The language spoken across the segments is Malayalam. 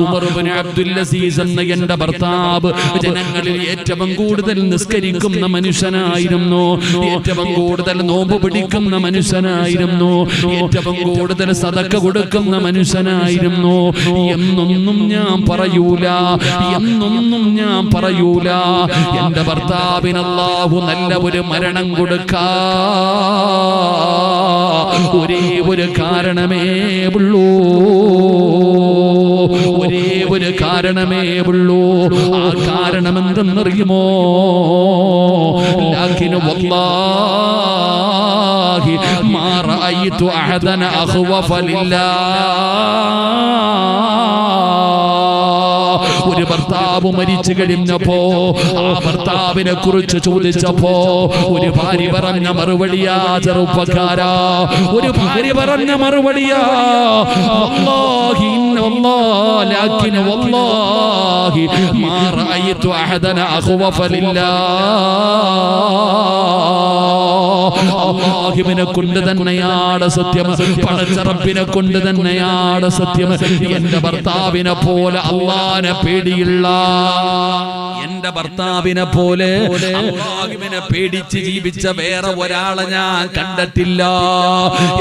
ഉമർ ഇബ്നു അബ്ദുൽ അസീസ് എന്ന എന്റെ ഭർത്താവ് ജനങ്ങളിൽ ഏറ്റവും കൂടുതൽ നിസ്കരിക്കുന്ന മനുഷ്യനായിരുന്നു, ഏറ്റവും കൂടുതൽ നോമ്പ് പിടിക്കുന്ന മനുഷ്യനായിരുന്നു, ഏറ്റവും കൂടുതൽ സദഖ കൊടുക്കുന്ന മനുഷ്യനായിരുന്നു. എന്നൊന്നും ഞാൻ പറയൂല, എന്നൊന്നും ഞാൻ പറയൂല. എന്റെ ഭർത്താവിന് അല്ലാഹു നല്ല ഒരു മരണം കൊടുക്കാ ഒരേ ഒരു കാരണമേ ഉള്ളൂ, ഒരേ ഒരു കാരണമേ ഉള്ളൂ. ആ കാരണം എന്തെന്നറിയുമോ? ലാകിൻ വല്ലാഹി മാ റഅയ്തു അഹദൻ അഖ്വഫ ലില്ലാഹ്. ഒരു ഭർത്താവ് മരിച്ചു കഴിഞ്ഞപ്പോ ആ ഭർത്താവിനെ കുറിച്ച് ചോദിച്ചപ്പോ ഒരു ഭാര്യ പറഞ്ഞ മറുപടിയാ, ചെറുപ്പക്കാരാ, ഒരു ഭാര്യ പറഞ്ഞ മറുപടിയാ, വല്ലാഹി ലാകിൻ വല്ലാഹി മാ റഅയ്തു അഹദൻ അഖ്വഫ ലില്ലാഹ്. അല്ലാഹുവിനെ കൊണ്ട് തന്നെയാണ് സത്യം, പടച്ച റബ്ബിനെ കൊണ്ട് തന്നെയാണ് സത്യം. എന്റെ ഭർത്താവിനെ പോലെ അല്ലാഹുവിനെ പേടിയുള്ള, എന്റെ ഭർത്താവിനെ പോലെ അല്ലാഹുവിനെ പേടിച്ച് ജീവിച്ച വേറെ ഒരാളെ ഞാൻ കണ്ടിട്ടില്ല.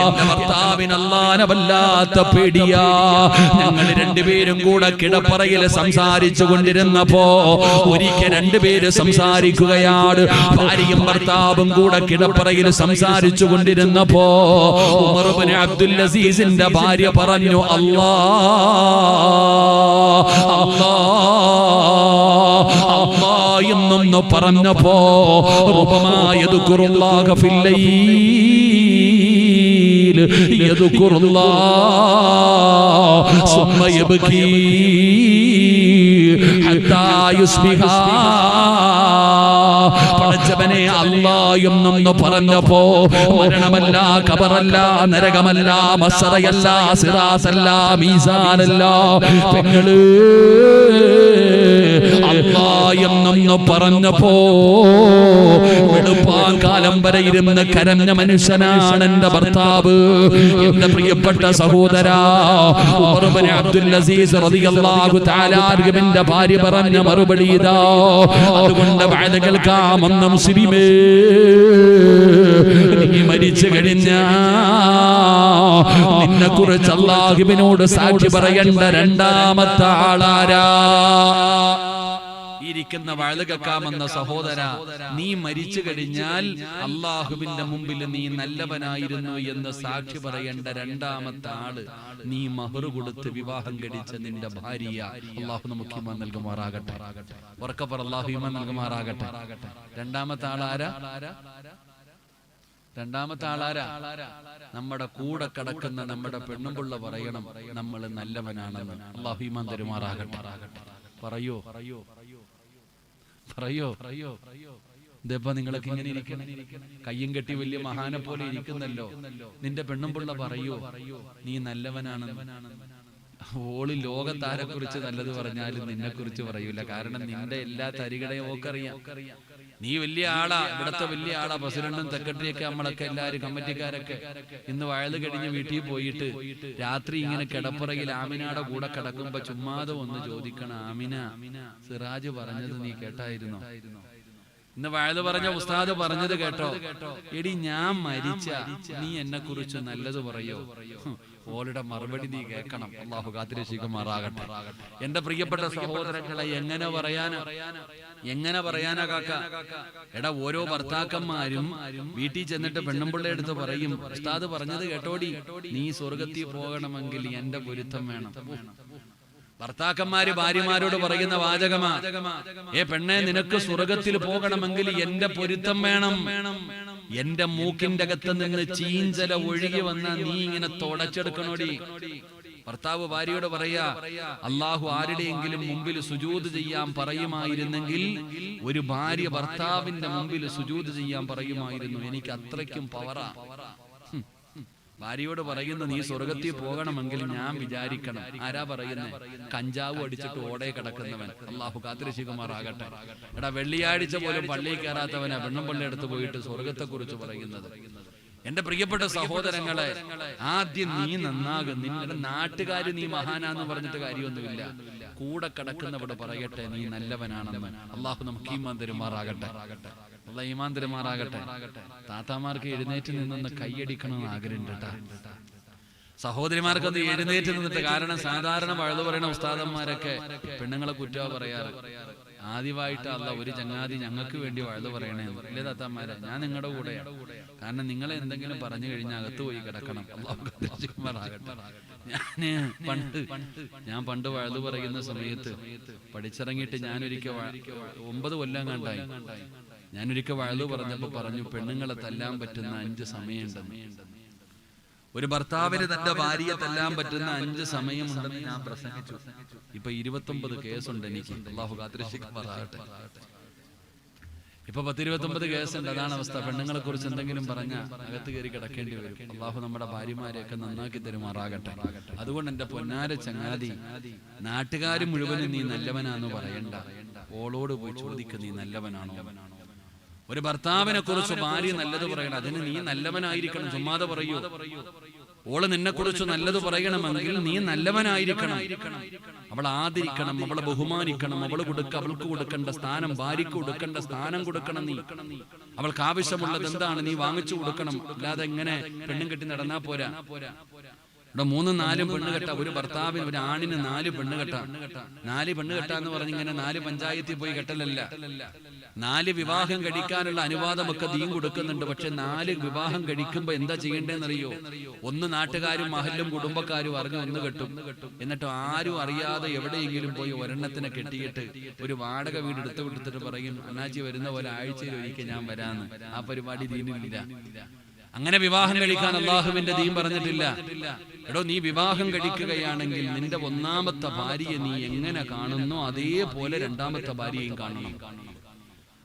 എന്റെ ഭർത്താവിന് അല്ലാഹുവിനെ വല്ലാത്ത പേടിയാ. ഞങ്ങൾ രണ്ടുപേരും കൂടെ കിടപ്പറയിൽ സംസാരിച്ചു കൊണ്ടിരുന്നപ്പോ ഒരിക്കൽ രണ്ടുപേര് സംസാരിക്കുകയാണ്. ഭാര്യയും ഭർത്താവും കൂടെ കിടപ്പറയിൽ സംസാരിച്ചു കൊണ്ടിരുന്നപ്പോ ഉമർ ഇബ്നു അബ്ദുൽ അസീസിന്റെ ഭാര്യ പറഞ്ഞു, എന്നൊന്ന് പറഞ്ഞപ്പോ റുബമായദുകുറുല്ലാഹ ഫില്ലൈൽ യദുകുറുല്ലാഹ സുമ്മ യബ്കി ഹത്താ യുസ്ബിഹ. പടച്ചവനെ അല്ലാഹ് എന്നൊന്ന് പറഞ്ഞപ്പോ മരണമല്ല, ഖബറല്ല, നരകമല്ല, മസ്റയല്ല, സിറാത്തല്ല, മീസാനല്ല, പെങ്ങള് അല്ലാഹ് എന്നൊന്ന് പറഞ്ഞപ്പോ വെളുപ്പാൻ കാലം വരെ ഇരുന്ന് കരഞ്ഞ മനുഷ്യനാണ് എന്റെ ഭർത്താവ്. എന്റെ പ്രിയപ്പെട്ട സഹോദരാ, ഉമർ ഇബ്നു അബ്ദുൽ അസീസ് റളിയല്ലാഹു തആല അൻഹുവിന്റെ ഭാര്യ പറഞ്ഞ മറുപടി ഇതാ. അതുകൊണ്ട് വഅദ കേൾക്കാമെന്ന മുസ്ലിമേ, നീ മരിച്ചു കഴിഞ്ഞാ നിന്നെ കുറിച്ച് അല്ലാഹുവിനോട് സാക്ഷി പറയേണ്ട രണ്ടാമത്തെ ആളാരാ? ഇരിക്കുന്ന വഅദ കേൾക്കാമെന്ന സഹോദര, നീ മരിച്ചു കഴിഞ്ഞാൽ അല്ലാഹുവിന്റെ മുമ്പിൽ നീ നല്ലവനായിരുന്നു എന്ന് സാക്ഷി പറയേണ്ട രണ്ടാമത്തെ ആള് നീ മഹർ കൊടുത്ത് വിവാഹം കഴിച്ച നിന്റെ ഭാര്യ. അല്ലാഹു നമുക്ക് ഈമാൻ നൽകുമാറാകട്ടെ. ഉറക്കപ്പറ, അല്ലാഹു ഈമാൻ നൽകുമാറാകട്ടെ. രണ്ടാമത്തെ ആളാരാ? രണ്ടാമത്തെ ആളാരാ? നമ്മുടെ കൂടെ കിടക്കുന്ന നമ്മുടെ പെണ്ണുമ്പിള്ള പറയണം നമ്മൾ നല്ലവനാണെന്ന്. അല്ലാഹു ഈമാൻ തരുമാറാകട്ടെ. പറയോ പറയോ പറയോ ഇതിപ്പോ നിങ്ങളൊക്കെ ഇങ്ങനെ ഇരിക്കണം, കയ്യും കെട്ടി വലിയ മഹാനെ പോലെ ഇരിക്കുന്നല്ലോ. നിന്റെ പെണ്ണുമ്പിള്ള പറയൂ നീ നല്ലവനാണെന്ന്. ഓള് ലോകത്താരെ കുറിച്ച് നല്ലത് പറഞ്ഞാലും നിന്നെ കുറിച്ച് പറയൂല. കാരണം നിന്റെ എല്ലാ തരികടയും ഓക്കറിയാം. നീ വലിയ ആളാ, ഇവിടത്തെ വലിയ ആളാ, പ്രസിഡന്റും സെക്രട്ടറിയൊക്കെ നമ്മളൊക്കെ എല്ലാവരും കമ്മിറ്റിക്കാരൊക്കെ ഇന്ന് വയല് കഴിഞ്ഞ് വീട്ടിൽ പോയിട്ട് രാത്രി ഇങ്ങനെ കിടപ്പുറയിൽ ആമിനയുടെ കൂടെ കിടക്കുമ്പോ ചുമ്മാതെ ഒന്ന് ചോദിക്കണം, ആമിന സിറാജ് പറഞ്ഞത് നീ കേട്ടായിരുന്നോ? ഇന്ന് വയല് പറഞ്ഞ ഉസ്താദ് പറഞ്ഞത് കേട്ടോ? എടി ഞാൻ മരിച്ച നീ എന്നെ കുറിച്ച് നല്ലത് പറയോ? ഓളുടെ മറുപടി നീ കേൾക്കണം. അല്ലാഹു കാത്തിരക്ഷിക്കുമാറാകട്ടെ. എന്റെ പ്രിയപ്പെട്ട സഹോദരങ്ങളെ, എങ്ങനെ പറയാനാ കാക്ക? എടാ, ഓരോ ഭർത്താക്കന്മാരും വീട്ടിൽ ചെന്നിട്ട് പെണ്ണുമ്പിള്ള എടുത്ത് പറയും, ഉസ്താദ് പറഞ്ഞത് കേട്ടോടി, നീ സ്വർഗത്തിൽ പോകണമെങ്കിൽ എന്റെ പൊരുത്തം വേണം. ഭർത്താക്കന്മാര് ഭാര്യമാരോട് പറയുന്ന വാചകമാ, ഏ പെണ്ണെ, നിനക്ക് സ്വർഗത്തിൽ പോകണമെങ്കിൽ എന്റെ പൊരുത്തം വേണം. എന്റെ മൂക്കിന്റെ അകത്ത് നിന്ന് ചീഞ്ചല ഒഴുകി വന്ന നീ ഇങ്ങനെ തുടച്ചെടുക്കണോടി. ഭർത്താവ് ഭാര്യയോട് പറയാ, അല്ലാഹു ആരുടെയെങ്കിലും മുമ്പിൽ സുജൂദ് ചെയ്യാൻ പറയുമായിരുന്നെങ്കിൽ ഒരു ഭാര്യ ഭർത്താവിന്റെ മുമ്പിൽ സുജൂദ് ചെയ്യാൻ പറയുമായിരുന്നു. എനിക്ക് അത്രയ്ക്കും പവറാ. ഭാര്യയോട് പറയുന്നു, നീ സ്വർഗത്തിൽ പോകണമെങ്കിൽ ഞാൻ വിചാരിക്കണം. ആരാ പറയുന്നേ? കഞ്ചാവ് അടിച്ചിട്ട് ഓടെ കിടക്കുന്നവൻ. അല്ലാഹു കാത്തിരക്ഷിക്കുമാറാകട്ടെ. എടാ, വെള്ളിയാഴ്ച പോലും പള്ളിയിൽ കയറാത്തവനാ പെണ്ണും പള്ളി എടുത്ത് പോയിട്ട് സ്വർഗത്തെ കുറിച്ച് പറയുന്നത്. എന്റെ പ്രിയപ്പെട്ട സഹോദരങ്ങളെ, ആദ്യം നീ നന്നാകും. നിങ്ങളുടെ നാട്ടുകാര് നീ മഹാനാന്ന് പറഞ്ഞിട്ട് കാര്യമൊന്നുമില്ല. കൂടെ കിടക്കുന്നവിടെ പറയട്ടെ നീ നല്ലവനാണെന്ന്. അള്ളാഹു നമുക്ക് ഈമാൻ തരുമാറാകട്ടെ. അള്ളാഹ് ഈമാൻ തരുമാറാകട്ടെ. താത്താമാർക്ക് എഴുന്നേറ്റ് നിന്നൊന്ന് കൈയടിക്കണമെന്ന് ആഗ്രഹമുണ്ട് കേട്ടാ. സഹോദരിമാർക്കൊന്ന് എഴുന്നേറ്റ് നിന്നിട്ട്. കാരണം സാധാരണ വഴുതു പറയുന്ന ഉസ്താദന്മാരൊക്കെ പെണ്ണുങ്ങളെ കുറ്റമാണ് പറയാറ്. ആദ്യമായിട്ട് അല്ല ഒരു ചങ്ങാതി ഞങ്ങൾക്ക് വേണ്ടി വഴുതു പറയണേ. ഇല്ലേ താത്താമാരെ, ഞാൻ നിങ്ങളുടെ കൂടെയാണ്. കാരണം നിങ്ങളെ എന്തെങ്കിലും പറഞ്ഞു കഴിഞ്ഞാൽ അകത്ത് പോയി കിടക്കണം. ഞാൻ പണ്ട് വഴുതു പറയുന്ന സമയത്ത് പഠിച്ചിറങ്ങിയിട്ട് ഞാനൊരിക്കൽ 9 കൊല്ലം കണ്ടായി. ഞാനൊരിക്കൽ വഴുതു പറഞ്ഞപ്പോ പറഞ്ഞു, പെണ്ണുങ്ങളെ തല്ലാൻ പറ്റുന്ന 5 സമയമുണ്ടെന്ന്. ഒരു ഭർത്താവിന് തന്റെ ഭാര്യയെ തല്ലാൻ പറ്റുന്ന 5 സമയമുണ്ടെന്ന് ഞാൻ പ്രസംഗിച്ചു. ഇപ്പൊ 29 കേസുണ്ട് എനിക്ക്. അള്ളാഹു കാത്തിരക്ഷിക്കുമാറാകട്ടെ. ഇപ്പൊ 10-29 കേസുണ്ട്. അതാണ് അവസ്ഥ. പെണ്ണുങ്ങളെ കുറിച്ച് എന്തെങ്കിലും പറഞ്ഞാൽ അകത്ത് കയറി കിടക്കേണ്ടി വരും. അള്ളാഹു നമ്മുടെ ഭാര്യമാരെയൊക്കെ നന്നാക്കി തരുമാറാകട്ടെ. അതുകൊണ്ട് എന്റെ പൊന്നാര ചങ്ങാതി, നാട്ടുകാർ മുഴുവനും നീ നല്ലവനാന്ന് പറയണ്ട. ഓളോട് പോയി ചോദിക്കുക നീ നല്ലവനാണോ. ഒരു ഭർത്താവിനെ കുറിച്ച് ഭാര്യ നല്ലത് പറയണം. അതിന് നീ നല്ലവനായിരിക്കണം. ചുമ്മാതെ പറയൂ. ഓള് നിന്നെ കുറിച്ച് നല്ലത് പറയണമെങ്കിൽ നീ നല്ലവനായിരിക്കണം. അവൾ ആദരിക്കണം, അവളെ ബഹുമാനിക്കണം. അവൾക്ക് കൊടുക്കേണ്ട സ്ഥാനം, ഭാര്യക്ക് കൊടുക്കേണ്ട സ്ഥാനം കൊടുക്കണം നീ. അവൾക്ക് ആവശ്യമുള്ളത് എന്താണ് നീ വാങ്ങിച്ചു കൊടുക്കണം. അല്ലാതെ എങ്ങനെ പെണ്ണും കെട്ടി നടന്നാ പോരാ. ഇവിടെ 3-4 പെണ്ണ് കെട്ട ഒരു ഭർത്താവിന്, ഒരു ആണിന് 4 പെണ്ണ് കെട്ട. 4 പെണ്ണ് കെട്ടാന്ന് പറഞ്ഞിങ്ങനെ 4 പഞ്ചായത്തിൽ പോയി കെട്ടലല്ല. 4 വിവാഹം കഴിക്കാനുള്ള അനുവാദമൊക്കെ ദീൻ കൊടുക്കുന്നുണ്ട്. പക്ഷെ 4 വിവാഹം കഴിക്കുമ്പോ എന്താ ചെയ്യേണ്ടതെന്നറിയോ? 1 നാട്ടുകാരും മഹല്ലും കുടുംബക്കാരും അറിഞ്ഞ് 1 കെട്ടും. എന്നിട്ട് ആരും അറിയാതെ എവിടെയെങ്കിലും പോയി ഒരെണ്ണത്തിനെ കെട്ടിയിട്ട് ഒരു വാടക വീട് എടുത്തു കൊടുത്തിട്ട് പറയും, അണ്ണാച്ചി വരുന്ന പോലെ ആഴ്ചയിൽ ഒരിക്കൽ ഞാൻ വരാന്ന്. ആ പരിപാടി ദീനിലില്ല. അങ്ങനെ വിവാഹം കഴിക്കാൻ അള്ളാഹുവിന്റെ ദീൻ പറഞ്ഞിട്ടില്ല. എടോ, നീ വിവാഹം കഴിക്കുകയാണെങ്കിൽ നിന്റെ 1ാമത്തെ ഭാര്യയെ നീ എങ്ങനെ കാണുന്നോ അതേപോലെ 2ാമത്തെ ഭാര്യയെയും കാണണം.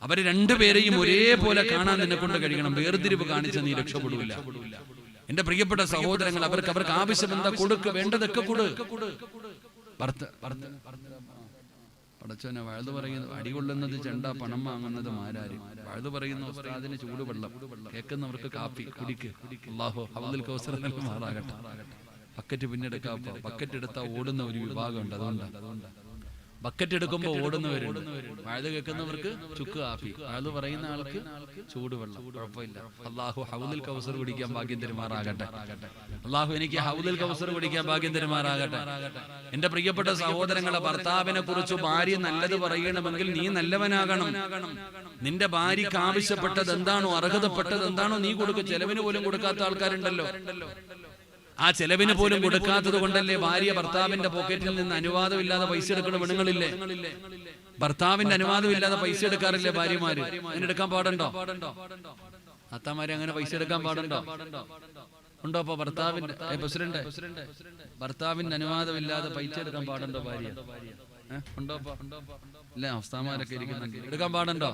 അവര് 2 പേരെയും ഒരേപോലെ കാണാൻ നിന്നെ കൊണ്ട് കഴിയണം. വേർതിരിവ് കാണിച്ച നീ രക്ഷപ്പെടില്ല. എന്റെ പ്രിയപ്പെട്ട സഹോദരങ്ങൾ, അവർക്ക് ആവശ്യം എന്താ വേണ്ടതൊക്കെ പടച്ചോനെ, വഴുതു പറയുന്നത് അടികൊള്ളുന്നത് ചെണ്ട, പണം വാങ്ങുന്നത് മാരാര്. വഴുതു പറയുന്ന ഉസ്താദിന് ചൂടുവെള്ളം, കേൾക്കുന്നവർക്ക് കാപ്പി കുടിക്ക്. അല്ലാഹു ഹൗദുൽ കൗസർ നൽകുമാറാകട്ടെ. ബക്കറ്റ് പിന്നെടുക്കാം. ബക്കറ്റ് എടുത്താൽ ഓടുന്ന ഒരു വിഭാഗമുണ്ട്. അതുകൊണ്ട് ബക്കറ്റ് എടുക്കുമ്പോ ഓടുന്നവരുണ്ട്. വഴുതു കേൾക്കുന്നവർക്ക് ചുക്ക് കാപ്പി, വഴുതു പറയുന്ന ആൾക്ക് ചൂടുവെള്ളം. കുഴപ്പമില്ല. അല്ലാഹു ഹൗദുൽ കൗസർ കുടിക്കാൻ ഭാഗ്യം തരുമാറാകട്ടെ. അല്ലാഹു എനിക്ക് ഹൗദുൽ കൗസർ കുടിക്കാൻ ഭാഗ്യം തരുമാറാകട്ടെ. എന്റെ പ്രിയപ്പെട്ട സഹോദരങ്ങളെ, ഭർത്താവിനെ കുറിച്ച് ഭാര്യ നല്ലത് പറയണമെങ്കിൽ നീ നല്ലവനാകണം. നിന്റെ ഭാര്യക്ക് ആവശ്യപ്പെട്ടത് എന്താണോ, അർഹതപ്പെട്ടത് എന്താണോ നീ കൊടുക്കുക. ചെലവിന് പോലും കൊടുക്കാത്ത ആൾക്കാരുണ്ടല്ലോ. ആ ചെലവിന് പോലും കൊടുക്കാത്തത് കൊണ്ടല്ലേ ഭാര്യ ഭർത്താവിന്റെ പോക്കറ്റിൽ നിന്ന് അനുവാദമില്ലാതെ പൈസ എടുക്കുന്ന പെണ്ണുങ്ങളില്ലേ? ഭർത്താവിന്റെ അനുവാദമില്ലാതെ പൈസ എടുക്കാറില്ലേ ഭാര്യമാര്? അങ്ങനെ എടുക്കാൻ പാടുണ്ടോ? അത്താമാര് അങ്ങനെ പൈസ എടുക്കാൻ പാടുണ്ടോ? ഉണ്ടോ? അപ്പൊ ഭർത്താവിന്റെ അനുവാദമില്ലാതെ പൈസ എടുക്കാൻ പാടുണ്ടോ ഭാര്യ? ഉണ്ടോ? ഇല്ല, അവസ്ഥാമാരൊക്കെ ഇരിക്കുന്നുണ്ട്. എടുക്കാൻ പാടുണ്ടോ?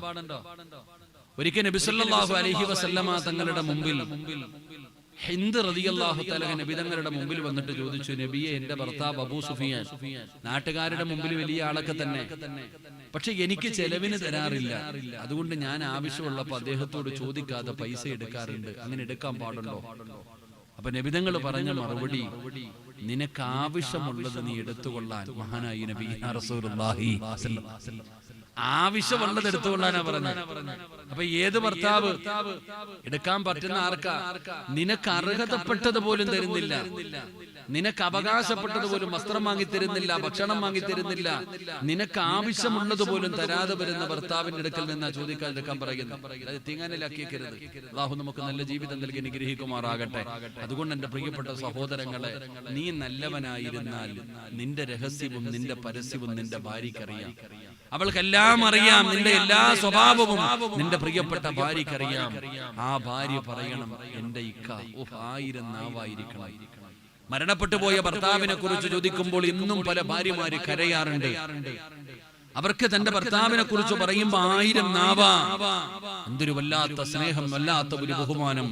ഒരിക്കൽ നബി സല്ലല്ലാഹു അലൈഹി വസല്ലമ തങ്ങളുടെ മുമ്പിൽ ഹിന്ദ് റളിയല്ലാഹു തആല നബി തങ്ങളുടെ മുമ്പിൽ വന്നിട്ട് ചോദിച്ചു, നബിയെ, എന്റെ ഭർത്താവ് അബൂ സുഫിയാൻ നാട്ടുകാരുടെ മുമ്പിൽ വലിയ ആളൊക്കെ തന്നെ, പക്ഷെ എനിക്ക് ചെലവിന് തരാറില്ല. അതുകൊണ്ട് ഞാൻ ആവശ്യമുള്ളപ്പോ അദ്ദേഹത്തോട് ചോദിക്കാതെ പൈസ എടുക്കാറുണ്ട്. അങ്ങനെ എടുക്കാൻ പാടുണ്ടോ? അപ്പൊ നബി തങ്ങൾ പറഞ്ഞ മറുപടി, നിനക്ക് ആവശ്യമുള്ളത് നീ എടുത്തുകൊള്ളാൻ മഹാനായി നബി റസൂലുള്ളാഹി സ്വല്ലല്ലാഹു അലൈഹി വസല്ലം ആവശ്യമുള്ളത് എടുത്തുകൊള്ളാനാ പറഞ്ഞത്. അപ്പൊ ഏത് ഭർത്താവ് എടുക്കാൻ പറ്റുന്ന ആർക്കാ? നിനക്ക് അർഹതപ്പെട്ടത് പോലും തരുന്നില്ല, നിനക്ക് അവകാശപ്പെട്ടത് പോലും വസ്ത്രം വാങ്ങി തരുന്നില്ല, ഭക്ഷണം വാങ്ങി തരുന്നില്ല, നിനക്ക് ആവശ്യമുള്ളത് പോലും തരാതെ വരുന്ന ഭർത്താവിന്റെ അടുക്കൽ നിന്നാ ചോദിക്കാൻ എടുക്കാൻ പറയുന്നത്. അത് തീങ്ങാനിലാക്കിയേക്കരുത്. അല്ലാഹു നമുക്ക് നല്ല ജീവിതം നൽകി അനുഗ്രഹിക്കുമാറാകട്ടെ. അതുകൊണ്ട് എന്റെ പ്രിയപ്പെട്ട സഹോദരങ്ങളെ, നീ നല്ലവനായിരുന്നാൽ നിന്റെ രഹസ്യവും നിന്റെ പരസ്യവും നിന്റെ ഭാര്യക്കറിയാം. അവൾക്കെല്ലാം അറിയാം. നിന്റെ എല്ലാ സ്വഭാവവും നിന്റെ പ്രിയപ്പെട്ട ഭാര്യക്കറിയാം. ആ ഭാര്യ പറയണം, എന്റെ ഇക്ക 1000 നാവായിരിക്കണം. മരണപ്പെട്ടു പോയ ഭർത്താവിനെ കുറിച്ച് ചോദിക്കുമ്പോൾ ഇന്നും പല ഭാര്യമാര് കരയാറുണ്ട്. അവർക്ക് തന്റെ ഭർത്താവിനെ കുറിച്ച് പറയുമ്പോൾ 1000 നാവാ. എന്തൊരു വല്ലാത്ത സ്നേഹം, വല്ലാത്ത ഒരു ബഹുമാനം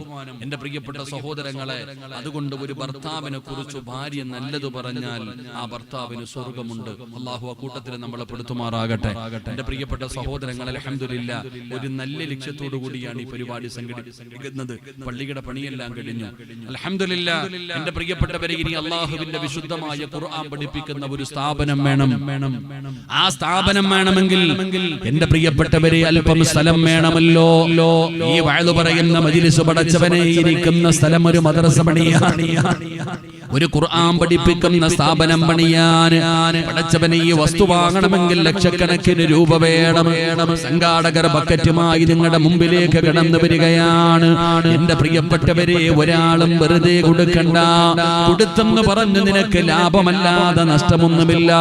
എന്റെ പ്രിയപ്പെട്ട സഹോദരങ്ങളെ. അതുകൊണ്ട് ഒരു ഭർത്താവിനെ കുറിച്ച് ഭാര്യ നല്ലത് പറഞ്ഞാൽ ആ ഭർത്താവിന് സ്വർഗമുണ്ട്. അള്ളാഹു ആ കൂട്ടത്തിൽ നമ്മളെ പെടുത്തുമാറാകട്ടെ. എന്റെ പ്രിയപ്പെട്ട സഹോദരങ്ങളെ, അൽഹംദുലില്ലാ ഒരു നല്ല ലക്ഷ്യത്തോടു കൂടിയാണ് ഈ പരിപാടി സംഘടിപ്പിക്കുന്നത്. പള്ളിയുടെ പണിയെല്ലാം കഴിഞ്ഞു, അൽഹംദുലില്ലാ. എന്റെ പ്രിയപ്പെട്ടവരെ, ഇനി അള്ളാഹുവിന്റെ വിശുദ്ധമായ ഖുർആൻ പഠിപ്പിക്കുന്ന ഒരു സ്ഥാപനം വേണം. ആ സ്ഥാപനം വേണമെങ്കിൽ എന്റെ പ്രിയപ്പെട്ടവരെ അല്പം സ്ഥലം വേണമല്ലോ. ഈ വഅദ് പറയുന്ന മജ്ലിസ് പടച്ചവനെ ഇരിക്കുന്ന സ്ഥലം ഒരു മദ്രസ പണിയാണ്, ഒരു ഖുർആൻ പഠിപ്പിക്കുന്ന സ്ഥാപനം പണിയാൻ. പടച്ചവനെ ഈ വസ്തു വാങ്ങണമെങ്കിൽ ലക്ഷക്കണക്കിന് രൂപ വേണം. സംഘാടകർ ബക്കറ്റുമായി നിങ്ങളുടെ മുമ്പിലേക്ക് കടന്നു വരികയാണ്. എന്റെ പ്രിയപ്പെട്ടവരെ, ഒരാളും വെറുതെ കൊടുക്കണ്ട. കൊടുത്തെന്ന് പറഞ്ഞ് നിനക്ക് ലാഭമല്ലാതെ നഷ്ടമൊന്നുമില്ല.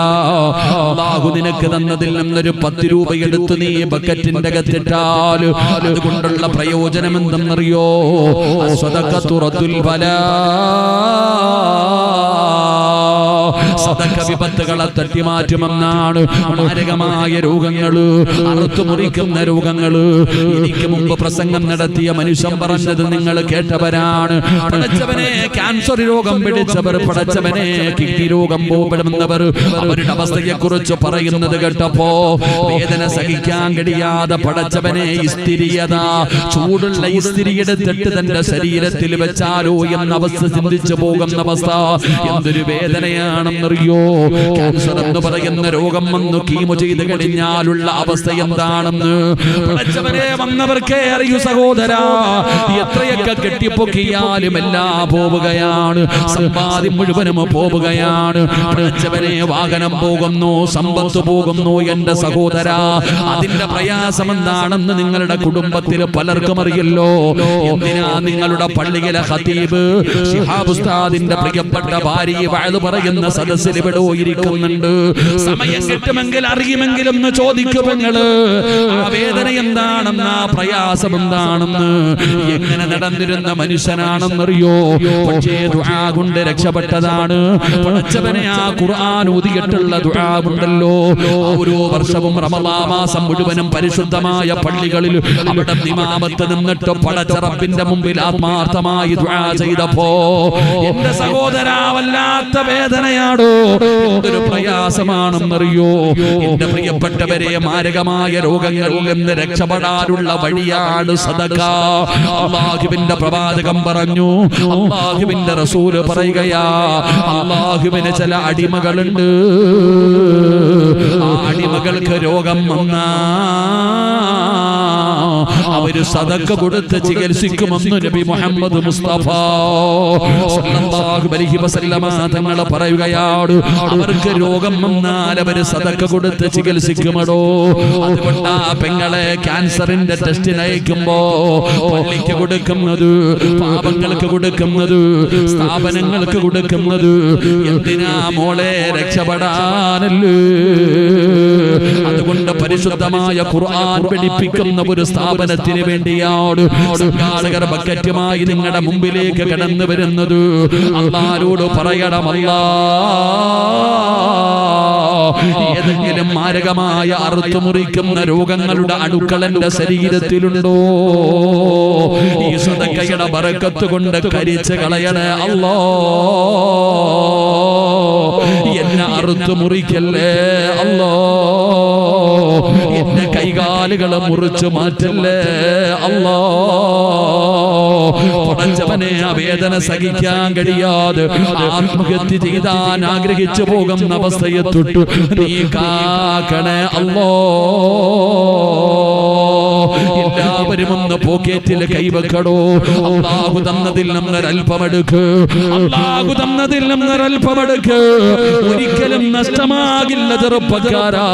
അല്ലാഹു നിനക്ക് തന്നതിൽ നിന്നൊരു 10 രൂപ എടുത്ത് നീ ബക്കറ്റിന്റെ അകത്തിട്ടാൽ അതുകൊണ്ടുള്ള പ്രയോജനം എന്തെന്നറിയോ? സ്വദഖത്തു റദ്ദുൽ ബലാ. സദഖ വിപത്തുകളെ തട്ടിമാറ്റുമെന്നാണ്. മാരകമായ രോഗങ്ങള്, അറുത്തുമുറിക്കുന്ന രോഗങ്ങള്. എനിക്ക് മുമ്പ് പ്രസംഗം നടത്തിയ മനുഷ്യൻ പറഞ്ഞത് നിങ്ങൾ കേട്ടവരാണ്. പടച്ചവനെ ക്യാൻസർ രോഗം പിടിച്ചവർ, പടച്ചവനെ കിഡ്നി രോഗം പോകപ്പെടുന്നവർ, അവരുടെ അവസ്ഥയെ കുറിച്ച് പറയുന്നത് കേട്ടപ്പോ വേദന സഹിക്കാൻ കഴിയാതെ പടച്ചവനെ ഇസ്തിരിയത, ചൂടുള്ള ഇസ്തിരി എടുത്തിട്ട് തന്റെ ശരീരത്തിൽ വെച്ചാലോ എന്ന അവസ്ഥ ചിന്തിച്ചു പോകുന്ന അവസ്ഥ. എന്തൊരു വേദനയാണെന്നറിയോ? ക്യാൻസർ എന്ന് പറയുന്ന രോഗം വന്നു കീമോ ചെയ്ത് കഴിഞ്ഞാലുള്ള അവസ്ഥ എന്താണെന്ന് പടച്ചവനെ വന്നവർക്കേ അറിയൂ സഹോദരാ. എത്രയൊക്കെ കെട്ടിപ്പൊക്കിയാലും എല്ലാം പോവുകയാണ്, സമ്പാദ്യം മുഴുവനും പോവുകയാണ്. പടച്ചവനെ വാഹനം പോകുന്നു, സമ്പത്ത് പോകുന്നു. എന്റെ സഹോദരാ, അതിന്റെ പ്രയാസം എന്താണെന്ന് നിങ്ങളുടെ കുടുംബത്തിൽ പലർക്കും അറിയല്ലോ. എന്തിനാ നിങ്ങളുടെ പള്ളിയിലെ ഖതീബ് ശിഹാബ് ഉസ്താദിന്റെ പ്രിയപ്പെട്ട ഭാര്യ വഅദ് പറയുന്ന സദസ്സിൽ ഇവിടെ ഇരിക്കുന്നുണ്ട്. സമയം കിട്ടുമെങ്കിൽ അറിയുമെങ്കിലും ഒന്ന് ചോദിക്കും നിങ്ങള് ആ വേദന എന്താണെന്ന്, ആ പ്രയാസം എന്താണെന്ന്. എങ്ങനെ നടന്നിരുന്ന മനുഷ്യനാണെന്നറിയോ? പക്ഷേ ദുആ കൊണ്ട് രക്ഷപ്പെട്ടതാണ്. പടച്ചവനെ ആ ഖുർആൻ ഓതിയിട്ടുള്ള ദുആ ഉണ്ടല്ലോ, ഓരോ വർഷവും റമളാൻ മാസം മുഴുവനും പരിശുദ്ധമായ പള്ളികളിൽ അവിടെ ഇമാമത്ത് നിന്നിട്ട് പടച്ച റബ്ബിന്റെ മുമ്പിൽ ആത്മാർത്ഥമായി ദുആ ചെയ്തപ്പോ എന്റെ സഹോദരാ വല്ലാത്ത വേദനയാണോ, എന്തൊരു പ്രയാസമാണെന്നറിയോ? എന്റെ പ്രിയപ്പെട്ടവരെ, മാരകമായ രോഗങ്ങളിൽ നിന്ന് രക്ഷപ്പെടാനുള്ള വഴിയാണ് സദഖ. അല്ലാഹുവിന്റെ പ്രവാചകൻ പറഞ്ഞു, അല്ലാഹുവിന്റെ റസൂല് പറയുകയാ, അല്ലാഹുവിന് ചില അടിമകളുണ്ട്. ആ അടിമകൾക്ക് രോഗം വന്നാ അവര് സദഖ കൊടുത്ത് ചികിത്സിക്കുമെന്ന് നബി മുഹമ്മദ് മുസ്തഫ സല്ലല്ലാഹു അലൈഹി വസല്ലമ തങ്ങൾ പറയുകയാണ്. അവർക്ക് രോഗം വന്നാൽ അവര് സദഖ കൊടുത്ത് ചികിത്സിക്കുമടോ. അതുകൊണ്ട് ആ പെങ്ങളെ ക്യാൻസറിന്റെ ടെസ്റ്റിന് അയക്കുമ്പോ പള്ളിക്ക് കൊടുക്കുന്നത്, പാപങ്ങൾക്ക് കൊടുക്കുന്നത്, സ്ഥാപനങ്ങൾക്ക് കൊടുക്കുന്നത് എന്തിനാ മോളെ? രക്ഷപ്പെടാനല്ലേ. അതുകൊണ്ട് പരിശുദ്ധമായ ഖുർആൻ പഠിപ്പിക്കുന്ന ഒരു സ്ഥാപനത്തിന് വേണ്ടിയാണ് സംഘാടകർ ബക്കറ്റുമായി നിങ്ങളുടെ മുമ്പിലേക്ക് കടന്നു വരുന്നത്. അല്ലാഹുവോട് പറയണം, ഏതെങ്കിലും മാരകമായ അറുത്തുമുറിക്കുന്ന രോഗങ്ങളുടെ അണുക്കൾ എന്റെ ശരീരത്തിലുണ്ടോ? ഈ സദഖയുടെ ബറക്കത്ത് കൊണ്ട് കരിച്ച് കളയണേ അല്ലാ. എന്നെ അറുത്തുമുറിക്കല്ലേ അല്ലാ. എന്റെ കൈകാലുകളെ മുറിച്ചു മാറ്റല്ലേ അല്ലാ. പടച്ചവനെ, ആ വേദന സഹിക്കാൻ കഴിയാതെ ആത്മഹത്യ ചെയ്താൻ ആഗ്രഹിച്ചു പോകുന്ന അവസ്ഥയെ തൊട്ട് നീ കാക്കണേ അല്ലാ. എല്ലാവരും ഒന്ന് പോക്കറ്റിൽ കൈവെക്കടോ. അല്ലാഹു തന്നതിൽ നിന്നൊരൽപ്പമെടുക്ക്, അല്ലാഹു തന്നതിൽ നിന്നൊരൽപ്പമെടുക്ക്. ഒരിക്കലും നഷ്ടമാകില്ല ചെറുപ്പക്കാരാ.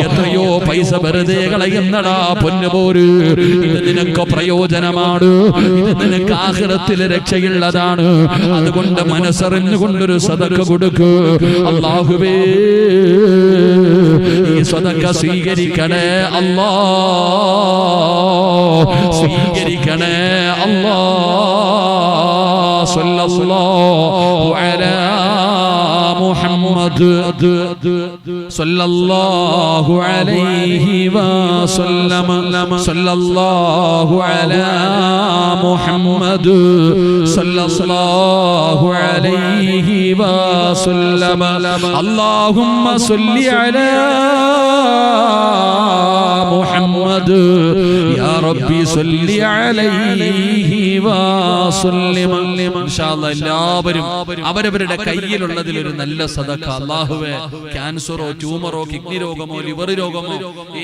എത്രയോ പൈസ വെറുതെ കളയുന്നടാ പൊന്നുപോര്. ഇത് നിനക്ക് പ്രയോജനമാണ്, ഇത് നിനക്ക് ആഖിറത്തിൽ രക്ഷയുള്ളതാണ്. അതുകൊണ്ട് മനസ്സറിഞ്ഞുകൊണ്ടൊരു സദഖ കൊടുക്ക്. അല്ലാഹുവേ, ഈ സദഖ സ്വീകരിക്കണേ അല്ലാ, സ്വീകരിക്കണേ അല്ലാ. സല്ലല്ലാഹു അലാ മുഹമ്മദ് സല്ലല്ലാഹു അലൈഹി വസല്ലം സല്ലല്ലാഹു അലാ മുഹമ്മദ് സല്ലല്ലാഹു അലൈഹി വസല്ലം അല്ലാഹുമ്മ സ്വല്ലി അലാ മുഹമ്മദ് യാ റബ്ബി സ്വല്ലി അലൈഹി വസല്ലം. ഇൻഷാ അല്ലാഹ് എല്ലാവരും അവരവരുടെ കയ്യിലുള്ളതിൽ ഒരു നല്ല സദഖ, അല്ലാഹുവേ ക്യാൻസറോ ട്യൂമറോ കിഡ്നി രോഗമോ ലിവർ രോഗമോ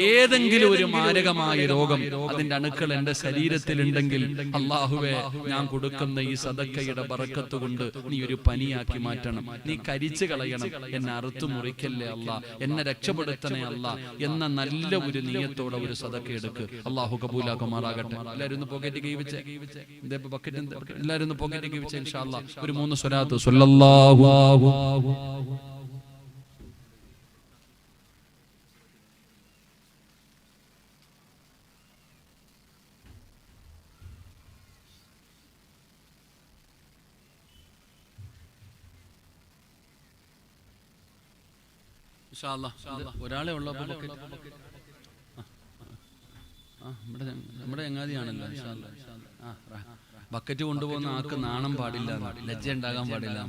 ഏതെങ്കിലും ഒരു മാരകമായ രോഗം അതിന്റെ അണുക്കൾ എന്റെ ശരീരത്തിൽ ഉണ്ടെങ്കിൽ അല്ലാഹുവേ ഞാൻ കൊടുക്കുന്ന ഈ സദഖയുടെ ബറക്കത്ത് കൊണ്ട് നീ ഒരു പനിയാക്കി മാറ്റണം, നീ കരിച്ചു കളയണം, എന്നെ അറുത്തു മുറിക്കല്ലേ അല്ലാ, എന്നെ രക്ഷപ്പെടുത്തണേ അല്ലാ എന്ന നല്ല ഒരു നിയത്തോടെ ഒരു സദഖ എടുക്ക്. അല്ലാഹു കബൂലാക്കുമാറാകട്ടെ. എല്ലാവരും ഒന്ന് പോക്കറ്റ് കൈവച്ച് ബക്കറ്റ് എല്ലാവരും ഒന്ന് പോക്കറ്റ് കൈവച്ച് ഇൻഷാ അല്ലാഹ് ഒരു 3 സ്വലാത്ത് സ്വല്ലല്ലാഹു ഇൻഷാ അല്ലാഹ് ഒരാളെ ഉള്ളപ്പോൾ നമ്മുടെ ചങ്ങാതിയാണല്ലോ. ബക്കറ്റ് കൊണ്ടുപോകുന്ന ആൾക്ക് നാണം പാടില്ല, ലജ്ജ ഉണ്ടാകാൻ പാടില്ല.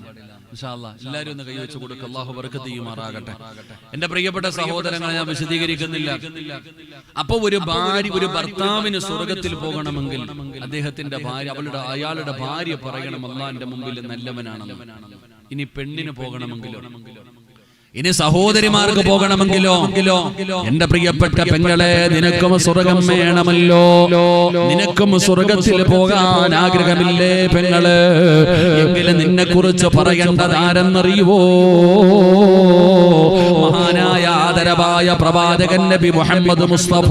ഇൻഷാ അല്ലാഹ് എല്ലാവരും ഒന്ന് കൈവച്ച് കൊടുക്കുക. അല്ലാഹു ബർക്കത്ത് ചെയ്യുമാറാകട്ടെ. എന്റെ പ്രിയപ്പെട്ട സഹോദരങ്ങളെ, ഞാൻ വിശദീകരിക്കുന്നില്ല. അപ്പൊ ഒരു ഭർത്താവിന് സ്വർഗത്തിൽ പോകണമെങ്കിൽ അദ്ദേഹത്തിന്റെ ഭാര്യ അയാളുടെ ഭാര്യ പറയണം അല്ലാഹുവിന്റെ മുമ്പിൽ നല്ലവനാണെന്ന്. ഇനി പെണ്ണിന് പോകണമെങ്കിലോ, ഇനി സഹോദരിമാർക്ക് പോകണമെങ്കിലോ, എന്റെ പ്രിയപ്പെട്ട പെങ്ങളെ, നിനക്കും സ്വർഗം വേണമല്ലോ, നിനക്കും സ്വർഗത്തിൽ പോകാൻ ആഗ്രഹമില്ലേ പെങ്ങള്? എങ്കിലും നിന്നെ കുറിച്ച് പറയേണ്ടത് ആരെന്നറിയുവോ? മഹാനായ ആദരവായ പ്രവാചകൻ നബി മുഹമ്മദ് മുസ്തഫ